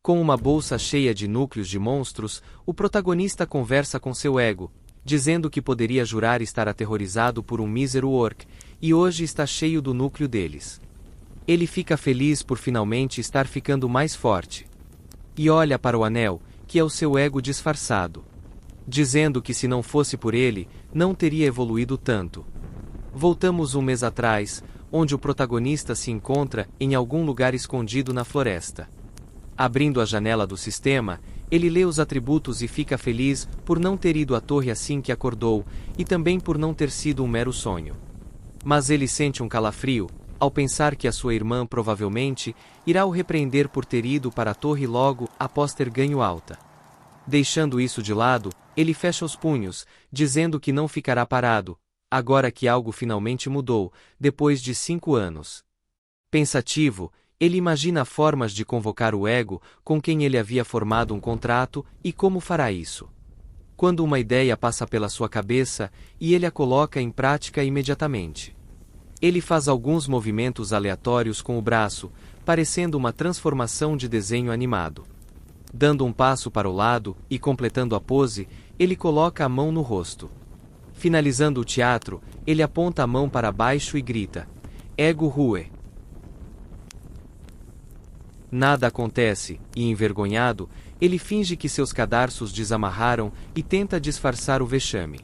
Com uma bolsa cheia de núcleos de monstros, o protagonista conversa com seu ego, dizendo que poderia jurar estar aterrorizado por um mísero orc, e hoje está cheio do núcleo deles. Ele fica feliz por finalmente estar ficando mais forte. E olha para o anel, que é o seu ego disfarçado, dizendo que se não fosse por ele, não teria evoluído tanto. Voltamos um mês atrás, onde o protagonista se encontra em algum lugar escondido na floresta. Abrindo a janela do sistema, ele lê os atributos e fica feliz por não ter ido à torre assim que acordou, e também por não ter sido um mero sonho. Mas ele sente um calafrio, ao pensar que a sua irmã provavelmente irá o repreender por ter ido para a torre logo após ter ganho alta. Deixando isso de lado, ele fecha os punhos, dizendo que não ficará parado, agora que algo finalmente mudou, depois de 5 anos. Pensativo, ele imagina formas de convocar o ego com quem ele havia formado um contrato e como fará isso. Quando uma ideia passa pela sua cabeça, e ele a coloca em prática imediatamente. Ele faz alguns movimentos aleatórios com o braço, parecendo uma transformação de desenho animado. Dando um passo para o lado e completando a pose, ele coloca a mão no rosto. Finalizando o teatro, ele aponta a mão para baixo e grita: "Ego Rue". Nada acontece, e envergonhado, ele finge que seus cadarços desamarraram e tenta disfarçar o vexame.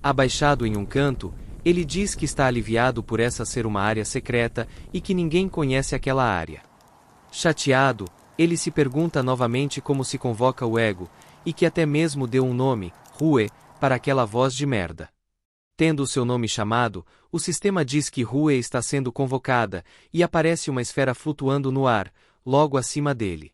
Abaixado em um canto, ele diz que está aliviado por essa ser uma área secreta e que ninguém conhece aquela área. Chateado, ele se pergunta novamente como se convoca o ego, e que até mesmo deu um nome, Rue, para aquela voz de merda. Tendo o seu nome chamado, o sistema diz que Rue está sendo convocada, e aparece uma esfera flutuando no ar, logo acima dele.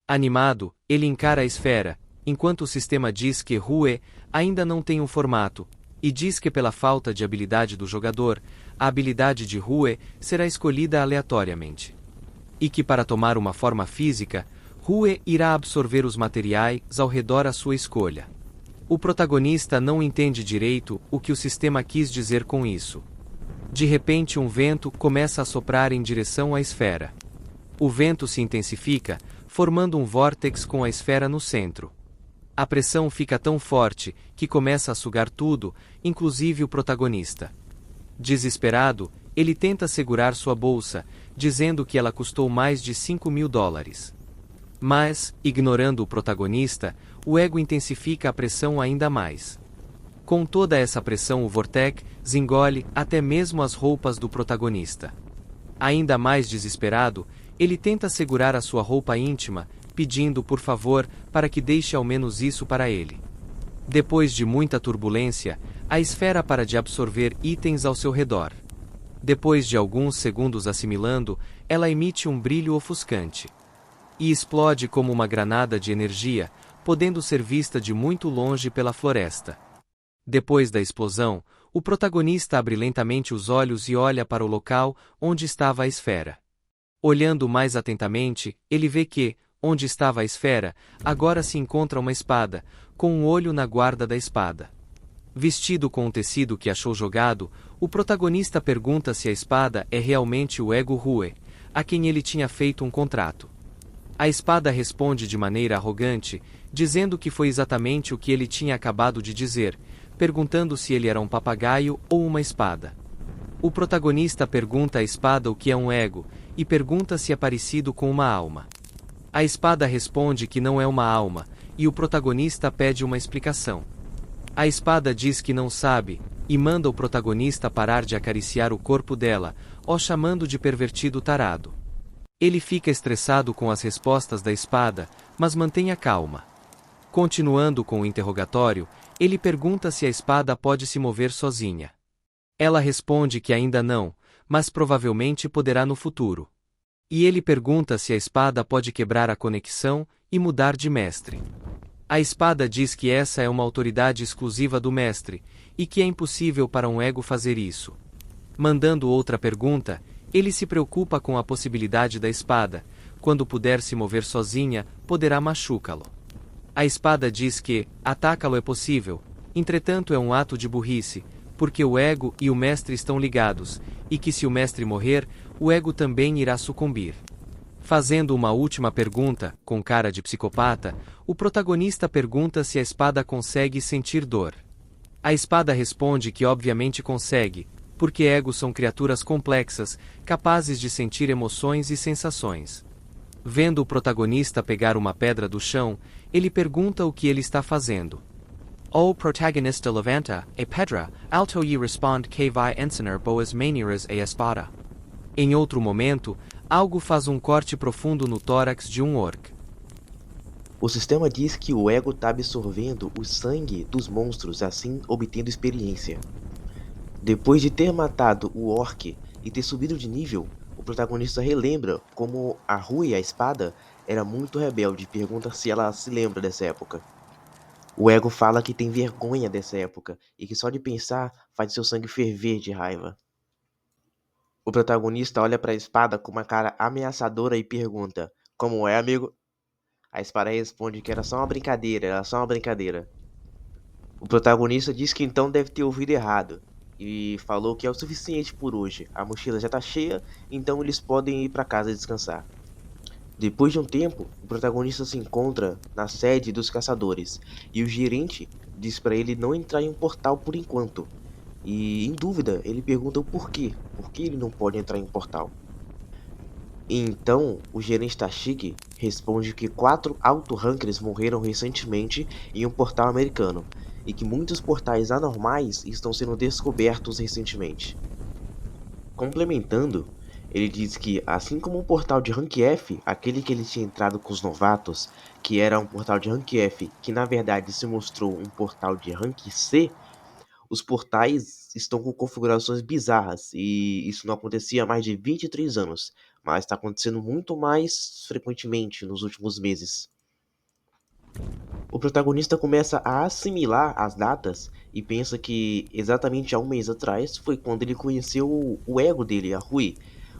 Animado, ele encara a esfera, enquanto o sistema diz que Rue ainda não tem um formato, e diz que pela falta de habilidade do jogador, a habilidade de Rue será escolhida aleatoriamente. E que para tomar uma forma física, Rue irá absorver os materiais ao redor à sua escolha. O protagonista não entende direito o que o sistema quis dizer com isso. De repente um vento começa a soprar em direção à esfera. O vento se intensifica, formando um vórtex com a esfera no centro. A pressão fica tão forte que começa a sugar tudo, inclusive o protagonista. Desesperado, ele tenta segurar sua bolsa, dizendo que ela custou mais de $5.000. Mas, ignorando o protagonista, o ego intensifica a pressão ainda mais. Com toda essa pressão, o vórtex engole até mesmo as roupas do protagonista. Ainda mais desesperado, ele tenta segurar a sua roupa íntima, pedindo por favor para que deixe ao menos isso para ele. Depois de muita turbulência, a esfera para de absorver itens ao seu redor. Depois de alguns segundos assimilando, ela emite um brilho ofuscante. E explode como uma granada de energia, podendo ser vista de muito longe pela floresta. Depois da explosão, o protagonista abre lentamente os olhos e olha para o local onde estava a esfera. Olhando mais atentamente, ele vê que, onde estava a esfera, agora se encontra uma espada, com um olho na guarda da espada. Vestido com um tecido que achou jogado, o protagonista pergunta se a espada é realmente o ego Rue, a quem ele tinha feito um contrato. A espada responde de maneira arrogante, dizendo que foi exatamente o que ele tinha acabado de dizer, perguntando se ele era um papagaio ou uma espada. O protagonista pergunta à espada o que é um ego, e pergunta se é parecido com uma alma. A espada responde que não é uma alma, e o protagonista pede uma explicação. A espada diz que não sabe, e manda o protagonista parar de acariciar o corpo dela, o chamando de pervertido tarado. Ele fica estressado com as respostas da espada, mas mantém a calma. Continuando com o interrogatório, ele pergunta se a espada pode se mover sozinha. Ela responde que ainda não, mas provavelmente poderá no futuro. E ele pergunta se a espada pode quebrar a conexão e mudar de mestre. A espada diz que essa é uma autoridade exclusiva do mestre, e que é impossível para um ego fazer isso. Mandando outra pergunta, ele se preocupa com a possibilidade da espada, quando puder se mover sozinha, poderá machucá-lo. A espada diz que atacá-lo é possível, entretanto é um ato de burrice, porque o ego e o mestre estão ligados, e que se o mestre morrer, o ego também irá sucumbir. Fazendo uma última pergunta, com cara de psicopata, o protagonista pergunta se a espada consegue sentir dor. A espada responde que obviamente consegue, porque egos são criaturas complexas, capazes de sentir emoções e sensações. Vendo o protagonista pegar uma pedra do chão, ele pergunta o que ele está fazendo. O protagonista levanta a pedra, alto e responde que vai ensinar boas maneiras a espada. Em outro momento, algo faz um corte profundo no tórax de um orc. O sistema diz que o ego está absorvendo o sangue dos monstros, assim obtendo experiência. Depois de ter matado o orc e ter subido de nível, o protagonista relembra como a Rui, a espada, era muito rebelde e pergunta se ela se lembra dessa época. O ego fala que tem vergonha dessa época e que só de pensar faz seu sangue ferver de raiva. O protagonista olha para a espada com uma cara ameaçadora e pergunta: "Como é, amigo?" A espada responde que era só uma brincadeira, era só uma brincadeira. O protagonista diz que então deve ter ouvido errado e falou que é o suficiente por hoje. A mochila já tá cheia, então eles podem ir para casa descansar. Depois de um tempo, o protagonista se encontra na sede dos caçadores e o gerente diz para ele não entrar em um portal por enquanto. E em dúvida, ele pergunta o porquê. Por que ele não pode entrar em um portal? E então, o gerente Tashiki responde que 4 auto-rankers morreram recentemente em um portal americano, e que muitos portais anormais estão sendo descobertos recentemente. Complementando, ele diz que, assim como o portal de Rank F, aquele que ele tinha entrado com os novatos, que era um portal de Rank F, que na verdade se mostrou um portal de Rank C, os portais estão com configurações bizarras, e isso não acontecia há mais de 23 anos, mas está acontecendo muito mais frequentemente nos últimos meses. O protagonista começa a assimilar as datas e pensa que exatamente há um mês atrás foi quando ele conheceu o ego dele, a Rui.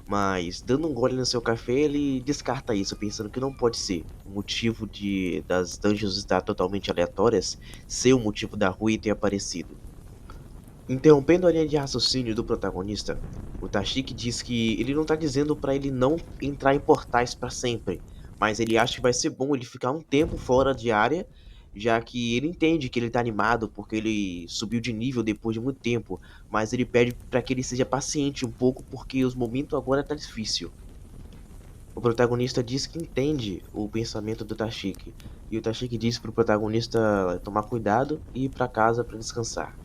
Mas dando um gole no seu café, ele descarta isso, pensando que não pode ser. O motivo das dungeons estar totalmente aleatórias ser o motivo da Rui ter aparecido. Interrompendo a linha de raciocínio do protagonista, o Tashiki diz que ele não tá dizendo pra ele não entrar em portais pra sempre, mas ele acha que vai ser bom ele ficar um tempo fora de área, já que ele entende que ele tá animado porque ele subiu de nível depois de muito tempo, mas ele pede pra que ele seja paciente um pouco porque os momentos agora tá difícil. O protagonista diz que entende o pensamento do Tashiki, e o Tashiki diz pro protagonista tomar cuidado e ir pra casa pra descansar.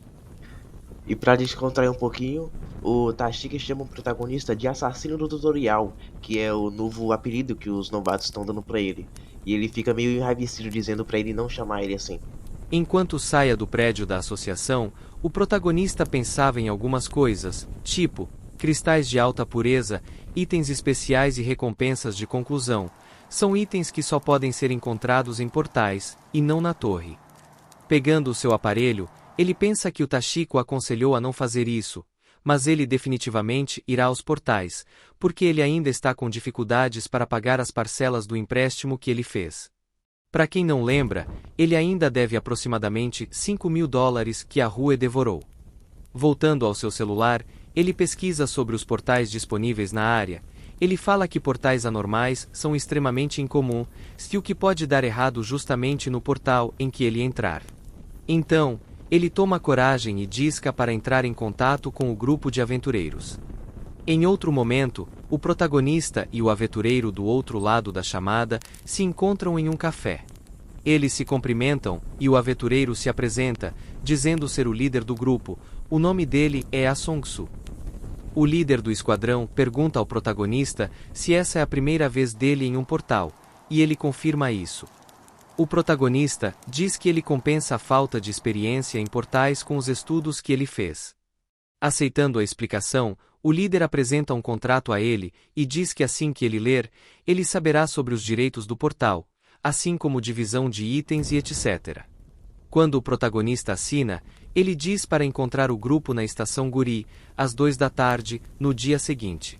E pra descontrair um pouquinho, o Tashiki chama o protagonista de assassino do tutorial, que é o novo apelido que os novatos estão dando pra ele. E ele fica meio enraivecido dizendo pra ele não chamar ele assim. Enquanto saia do prédio da associação, o protagonista pensava em algumas coisas, tipo cristais de alta pureza, itens especiais e recompensas de conclusão. São itens que só podem ser encontrados em portais, e não na torre. Pegando o seu aparelho, ele pensa que o Tashiki o aconselhou a não fazer isso, mas ele definitivamente irá aos portais, porque ele ainda está com dificuldades para pagar as parcelas do empréstimo que ele fez. Para quem não lembra, ele ainda deve aproximadamente $5.000 que a Rue devorou. Voltando ao seu celular, ele pesquisa sobre os portais disponíveis na área. Ele fala que portais anormais são extremamente incomum, e o que pode dar errado justamente no portal em que ele entrar. Então, ele toma coragem e disca para entrar em contato com o grupo de aventureiros. Em outro momento, o protagonista e o aventureiro do outro lado da chamada se encontram em um café. Eles se cumprimentam e o aventureiro se apresenta, dizendo ser o líder do grupo. O nome dele é Asongsu. O líder do esquadrão pergunta ao protagonista se essa é a primeira vez dele em um portal, e ele confirma isso. O protagonista diz que ele compensa a falta de experiência em portais com os estudos que ele fez. Aceitando a explicação, o líder apresenta um contrato a ele e diz que assim que ele ler, ele saberá sobre os direitos do portal, assim como divisão de itens e etc. Quando o protagonista assina, ele diz para encontrar o grupo na estação Guri, às 2 da tarde, no dia seguinte.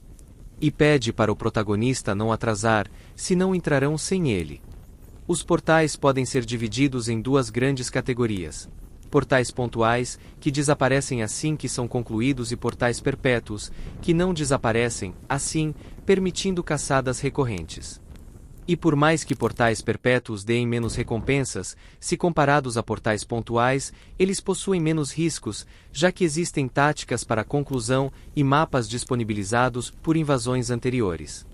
E pede para o protagonista não atrasar, senão entrarão sem ele. Os portais podem ser divididos em duas grandes categorias. portais pontuais, que desaparecem assim que são concluídos, e portais perpétuos, que não desaparecem, assim, permitindo caçadas recorrentes. E por mais que portais perpétuos deem menos recompensas, se comparados a portais pontuais, eles possuem menos riscos, já que existem táticas para a conclusão e mapas disponibilizados por invasões anteriores.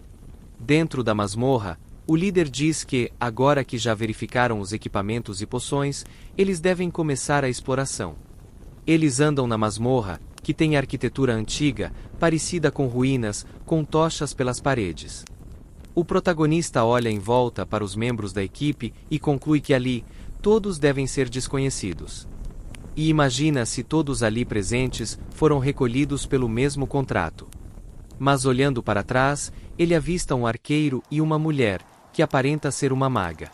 Dentro da masmorra, o líder diz que, agora que já verificaram os equipamentos e poções, eles devem começar a exploração. Eles andam na masmorra, que tem arquitetura antiga, parecida com ruínas, com tochas pelas paredes. O protagonista olha em volta para os membros da equipe e conclui que ali, todos devem ser desconhecidos. E imagina se todos ali presentes foram recolhidos pelo mesmo contrato. Mas olhando para trás, ele avista um arqueiro e uma mulher, que aparenta ser uma maga.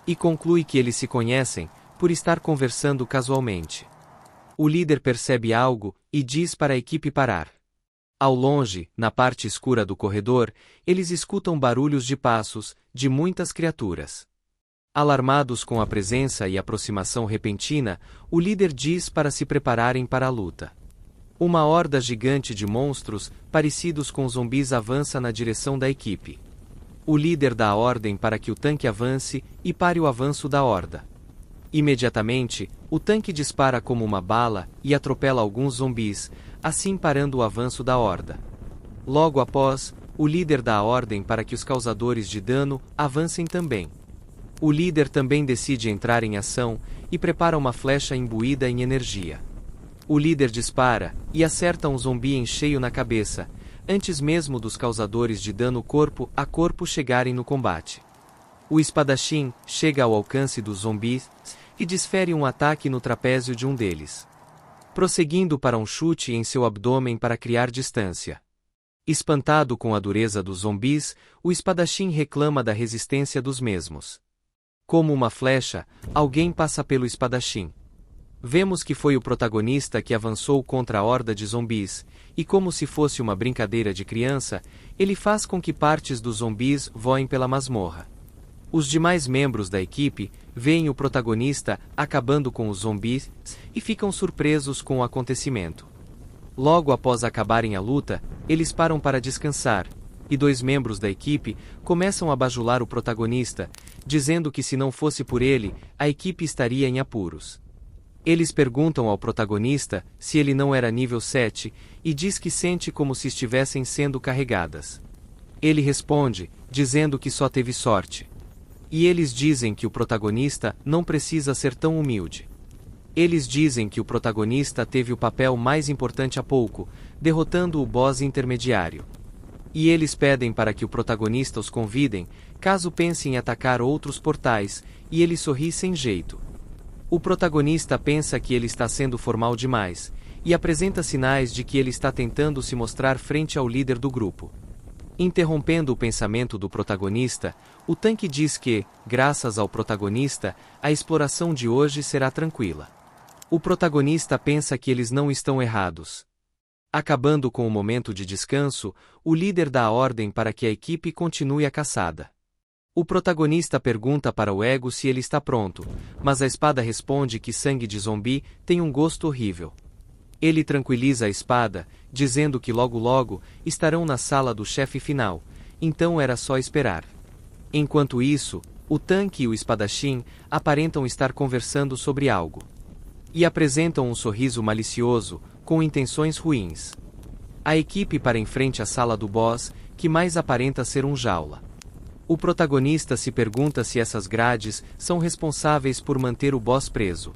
E conclui que eles se conhecem, por estar conversando casualmente. O líder percebe algo e diz para a equipe parar. Ao longe, na parte escura do corredor, eles escutam barulhos de passos, de muitas criaturas. Alarmados com a presença e aproximação repentina, o líder diz para se prepararem para a luta. Uma horda gigante de monstros, parecidos com zumbis, avança na direção da equipe. O líder dá a ordem para que o tanque avance e pare o avanço da horda. Imediatamente, o tanque dispara como uma bala e atropela alguns zumbis, assim parando o avanço da horda. Logo após, o líder dá a ordem para que os causadores de dano avancem também. O líder também decide entrar em ação e prepara uma flecha imbuída em energia. O líder dispara e acerta um zumbi em cheio na cabeça, antes mesmo dos causadores de dano corpo a corpo chegarem no combate. O espadachim chega ao alcance dos zumbis e desfere um ataque no trapézio de um deles, prosseguindo para um chute em seu abdômen para criar distância. Espantado com a dureza dos zumbis, o espadachim reclama da resistência dos mesmos. Como uma flecha, alguém passa pelo espadachim. Vemos que foi o protagonista que avançou contra a horda de zumbis, e como se fosse uma brincadeira de criança, ele faz com que partes dos zumbis voem pela masmorra. Os demais membros da equipe veem o protagonista acabando com os zumbis e ficam surpresos com o acontecimento. Logo após acabarem a luta, eles param para descansar, e dois membros da equipe começam a bajular o protagonista, dizendo que se não fosse por ele, a equipe estaria em apuros. Eles perguntam ao protagonista se ele não era nível 7, e diz que sente como se estivessem sendo carregadas. Ele responde, dizendo que só teve sorte. E eles dizem que o protagonista não precisa ser tão humilde. Eles dizem que o protagonista teve o papel mais importante há pouco, derrotando o boss intermediário. E eles pedem para que o protagonista os convidem, caso pense em atacar outros portais, e ele sorri sem jeito. O protagonista pensa que ele está sendo formal demais, e apresenta sinais de que ele está tentando se mostrar frente ao líder do grupo. Interrompendo o pensamento do protagonista, o tanque diz que, graças ao protagonista, a exploração de hoje será tranquila. O protagonista pensa que eles não estão errados. Acabando com o momento de descanso, o líder dá a ordem para que a equipe continue a caçada. O protagonista pergunta para o ego se ele está pronto, mas a espada responde que sangue de zumbi tem um gosto horrível. Ele tranquiliza a espada, dizendo que logo estarão na sala do chefe final, então era só esperar. Enquanto isso, o tanque e o espadachim aparentam estar conversando sobre algo. E apresentam um sorriso malicioso, com intenções ruins. A equipe para em frente à sala do boss, que mais aparenta ser um jaula. O protagonista se pergunta se essas grades são responsáveis por manter o boss preso.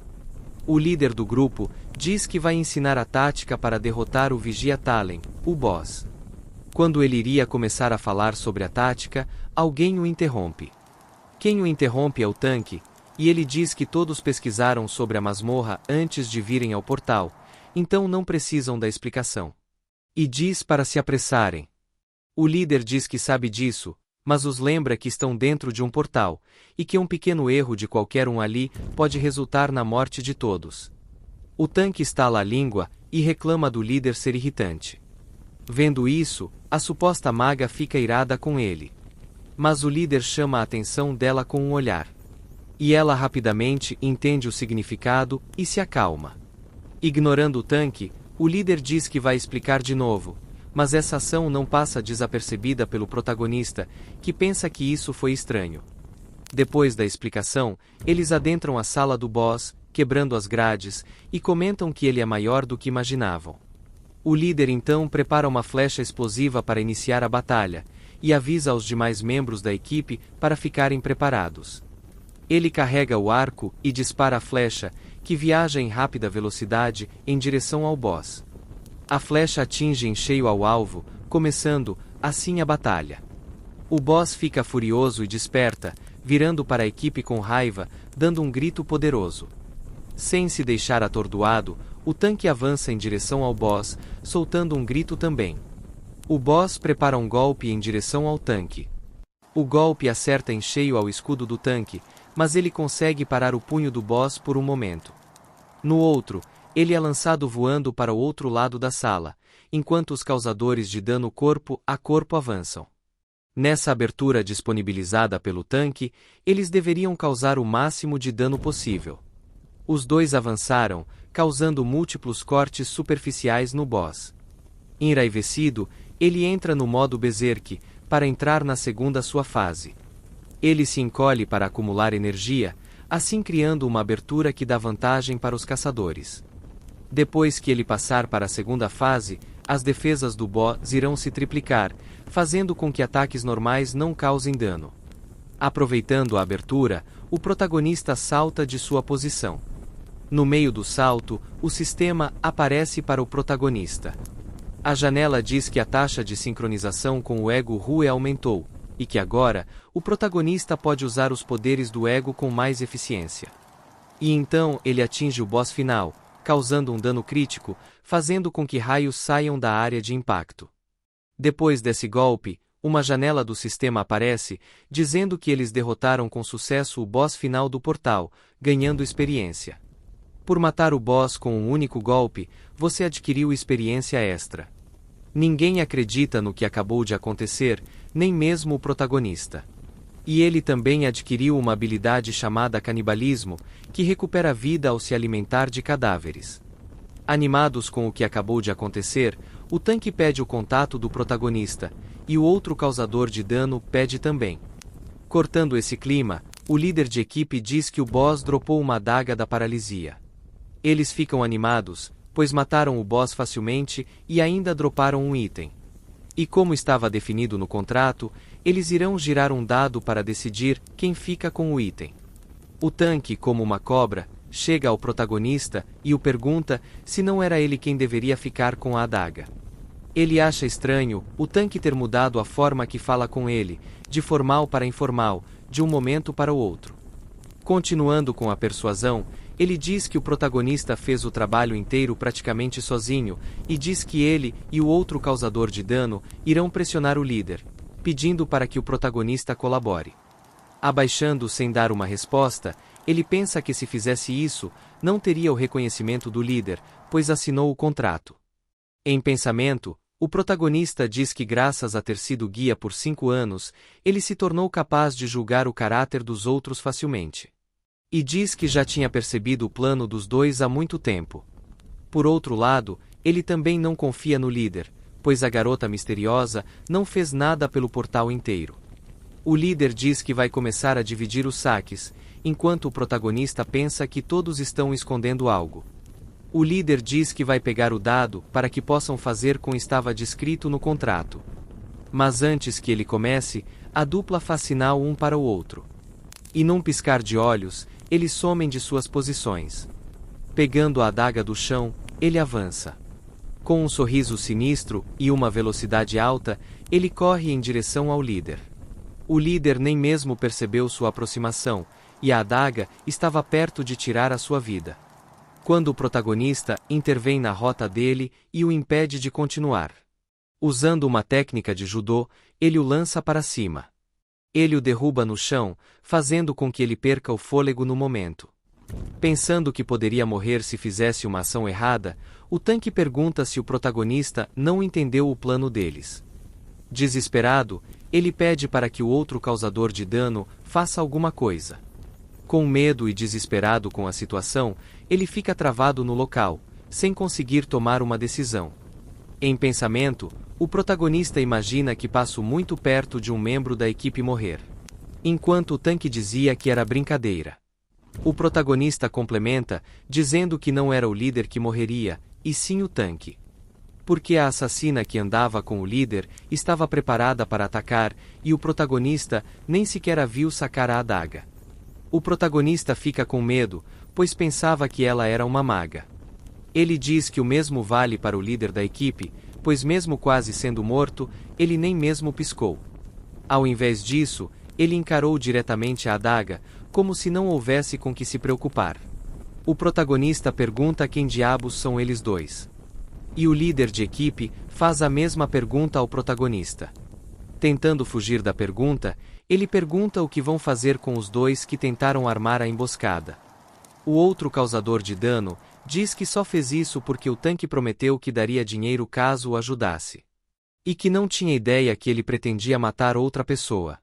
O líder do grupo diz que vai ensinar a tática para derrotar o Vigia Talen, o boss. Quando ele iria começar a falar sobre a tática, alguém o interrompe. Quem o interrompe é o tanque, e ele diz que todos pesquisaram sobre a masmorra antes de virem ao portal, então não precisam da explicação. E diz para se apressarem. O líder diz que sabe disso, mas os lembra que estão dentro de um portal, e que um pequeno erro de qualquer um ali pode resultar na morte de todos. O tanque estala a língua e reclama do líder ser irritante. Vendo isso, a suposta maga fica irada com ele. Mas o líder chama a atenção dela com um olhar. E ela rapidamente entende o significado e se acalma. Ignorando o tanque, o líder diz que vai explicar de novo, mas essa ação não passa desapercebida pelo protagonista, que pensa que isso foi estranho. Depois da explicação, eles adentram a sala do boss, quebrando as grades, e comentam que ele é maior do que imaginavam. O líder então prepara uma flecha explosiva para iniciar a batalha, e avisa aos demais membros da equipe para ficarem preparados. Ele carrega o arco e dispara a flecha, que viaja em rápida velocidade em direção ao boss. A flecha atinge em cheio ao alvo, começando, assim a batalha. O boss fica furioso e desperta, virando para a equipe com raiva, dando um grito poderoso. Sem se deixar atordoado, o tanque avança em direção ao boss, soltando um grito também. O boss prepara um golpe em direção ao tanque. O golpe acerta em cheio ao escudo do tanque, mas ele consegue parar o punho do boss por um momento. No outro, ele é lançado voando para o outro lado da sala, enquanto os causadores de dano corpo a corpo avançam. Nessa abertura disponibilizada pelo tanque, eles deveriam causar o máximo de dano possível. Os dois avançaram, causando múltiplos cortes superficiais no boss. Enraivecido, ele entra no modo Berserk, para entrar na segunda sua fase. Ele se encolhe para acumular energia, assim criando uma abertura que dá vantagem para os caçadores. Depois que ele passar para a segunda fase, as defesas do boss irão se triplicar, fazendo com que ataques normais não causem dano. Aproveitando a abertura, o protagonista salta de sua posição. No meio do salto, o sistema aparece para o protagonista. A janela diz que a taxa de sincronização com o ego Rue aumentou, e que agora, o protagonista pode usar os poderes do ego com mais eficiência. E então ele atinge o boss final, causando um dano crítico, fazendo com que raios saiam da área de impacto. Depois desse golpe, uma janela do sistema aparece, dizendo que eles derrotaram com sucesso o boss final do portal, ganhando experiência. Por matar o boss com um único golpe, você adquiriu experiência extra. Ninguém acredita no que acabou de acontecer, nem mesmo o protagonista. E ele também adquiriu uma habilidade chamada canibalismo, que recupera a vida ao se alimentar de cadáveres. Animados com o que acabou de acontecer, o tanque pede o contato do protagonista, e o outro causador de dano pede também. Cortando esse clima, o líder de equipe diz que o boss dropou uma adaga da paralisia. Eles ficam animados, pois mataram o boss facilmente e ainda droparam um item. E como estava definido no contrato, eles irão girar um dado para decidir quem fica com o item. O tanque, como uma cobra, chega ao protagonista e o pergunta se não era ele quem deveria ficar com a adaga. Ele acha estranho o tanque ter mudado a forma que fala com ele, de formal para informal, de um momento para o outro. Continuando com a persuasão, ele diz que o protagonista fez o trabalho inteiro praticamente sozinho, e diz que ele e o outro causador de dano irão pressionar o líder, pedindo para que o protagonista colabore. Abaixando sem dar uma resposta, ele pensa que se fizesse isso, não teria o reconhecimento do líder, pois assinou o contrato. Em pensamento, o protagonista diz que graças a ter sido guia por 5 anos, ele se tornou capaz de julgar o caráter dos outros facilmente. E diz que já tinha percebido o plano dos dois há muito tempo. Por outro lado, ele também não confia no líder, pois a garota misteriosa não fez nada pelo portal inteiro. O líder diz que vai começar a dividir os saques, enquanto o protagonista pensa que todos estão escondendo algo. O líder diz que vai pegar o dado para que possam fazer com o que estava descrito no contrato. Mas antes que ele comece, a dupla faz sinal um para o outro. E num piscar de olhos, eles somem de suas posições. Pegando a adaga do chão, ele avança. Com um sorriso sinistro e uma velocidade alta, ele corre em direção ao líder. O líder nem mesmo percebeu sua aproximação, e a adaga estava perto de tirar a sua vida. Quando o protagonista intervém na rota dele e o impede de continuar. Usando uma técnica de judô, ele o lança para cima. Ele o derruba no chão, fazendo com que ele perca o fôlego no momento. Pensando que poderia morrer se fizesse uma ação errada, o tanque pergunta se o protagonista não entendeu o plano deles. Desesperado, ele pede para que o outro causador de dano faça alguma coisa. Com medo e desesperado com a situação, ele fica travado no local, sem conseguir tomar uma decisão. Em pensamento, o protagonista imagina que passo muito perto de um membro da equipe morrer. Enquanto o tanque dizia que era brincadeira. O protagonista complementa, dizendo que não era o líder que morreria, e sim o tanque. Porque a assassina que andava com o líder estava preparada para atacar, e o protagonista nem sequer a viu sacar a adaga. O protagonista fica com medo, pois pensava que ela era uma maga. Ele diz que o mesmo vale para o líder da equipe, pois mesmo quase sendo morto, ele nem mesmo piscou. Ao invés disso, ele encarou diretamente a adaga, como se não houvesse com que se preocupar. O protagonista pergunta quem diabos são eles dois. E o líder de equipe faz a mesma pergunta ao protagonista. Tentando fugir da pergunta, ele pergunta o que vão fazer com os dois que tentaram armar a emboscada. O outro causador de dano diz que só fez isso porque o tanque prometeu que daria dinheiro caso o ajudasse. E que não tinha ideia que ele pretendia matar outra pessoa.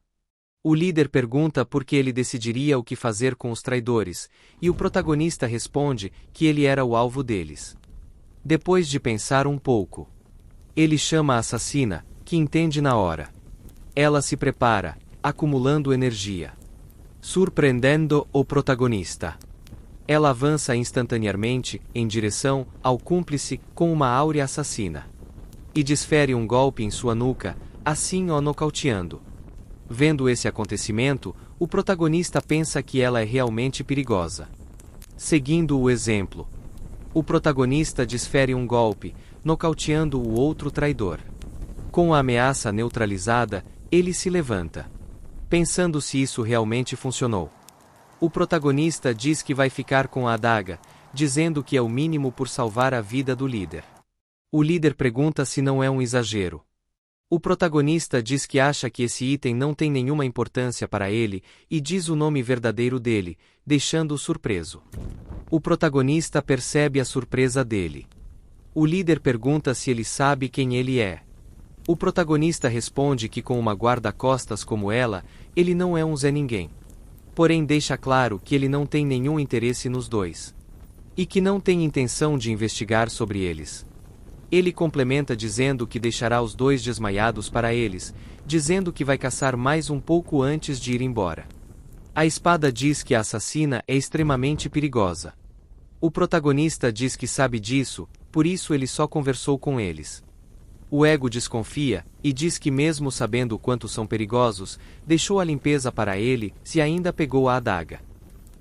O líder pergunta por que ele decidiria o que fazer com os traidores, e o protagonista responde que ele era o alvo deles. Depois de pensar um pouco, ele chama a assassina, que entende na hora. Ela se prepara, acumulando energia. Surpreendendo o protagonista. Ela avança instantaneamente em direção ao cúmplice com uma áurea assassina. E desfere um golpe em sua nuca, assim o nocauteando. Vendo esse acontecimento, o protagonista pensa que ela é realmente perigosa. Seguindo o exemplo, o protagonista desfere um golpe, nocauteando o outro traidor. Com a ameaça neutralizada, ele se levanta. Pensando se isso realmente funcionou. O protagonista diz que vai ficar com a adaga, dizendo que é o mínimo por salvar a vida do líder. O líder pergunta se não é um exagero. O protagonista diz que acha que esse item não tem nenhuma importância para ele, e diz o nome verdadeiro dele, deixando-o surpreso. O protagonista percebe a surpresa dele. O líder pergunta se ele sabe quem ele é. O protagonista responde que com uma guarda-costas como ela, ele não é um Zé Ninguém. Porém deixa claro que ele não tem nenhum interesse nos dois. E que não tem intenção de investigar sobre eles. Ele complementa dizendo que deixará os dois desmaiados para eles, dizendo que vai caçar mais um pouco antes de ir embora. A espada diz que a assassina é extremamente perigosa. O protagonista diz que sabe disso, por isso ele só conversou com eles. O ego desconfia, e diz que mesmo sabendo o quanto são perigosos, deixou a limpeza para ele, se ainda pegou a adaga.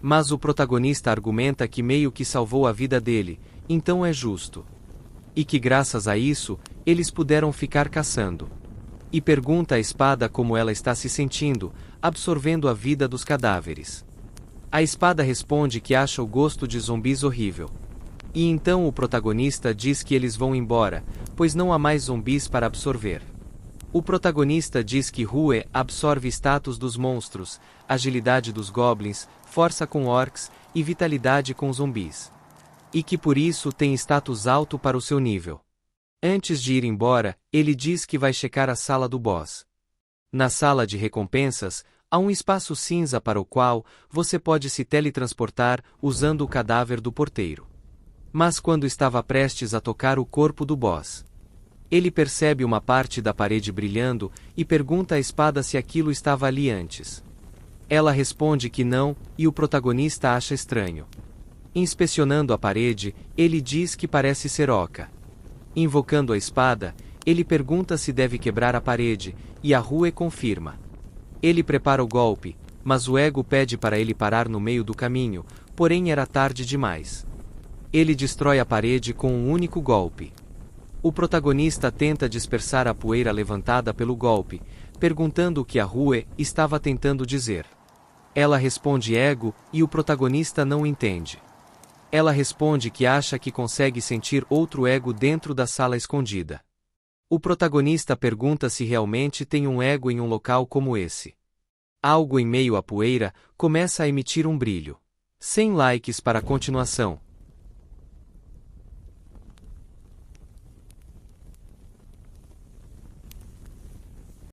Mas o protagonista argumenta que meio que salvou a vida dele, então é justo. E que graças a isso, eles puderam ficar caçando. E pergunta à espada como ela está se sentindo, absorvendo a vida dos cadáveres. A espada responde que acha o gosto de zumbis horrível. E então o protagonista diz que eles vão embora, pois não há mais zumbis para absorver. O protagonista diz que Rue absorve status dos monstros, agilidade dos goblins, força com orcs e vitalidade com zumbis. E que por isso tem status alto para o seu nível. Antes de ir embora, ele diz que vai checar a sala do boss. Na sala de recompensas, há um espaço cinza para o qual você pode se teletransportar usando o cadáver do porteiro. Mas quando estava prestes a tocar o corpo do boss, ele percebe uma parte da parede brilhando e pergunta à espada se aquilo estava ali antes. Ela responde que não, e o protagonista acha estranho. Inspecionando a parede, ele diz que parece ser oca. Invocando a espada, ele pergunta se deve quebrar a parede, e a Rue confirma. Ele prepara o golpe, mas o ego pede para ele parar no meio do caminho, porém era tarde demais. Ele destrói a parede com um único golpe. O protagonista tenta dispersar a poeira levantada pelo golpe, perguntando o que a Rue estava tentando dizer. Ela responde ego, e o protagonista não entende. Ela responde que acha que consegue sentir outro ego dentro da sala escondida. O protagonista pergunta se realmente tem um ego em um local como esse. Algo em meio à poeira começa a emitir um brilho. 100 likes para a continuação.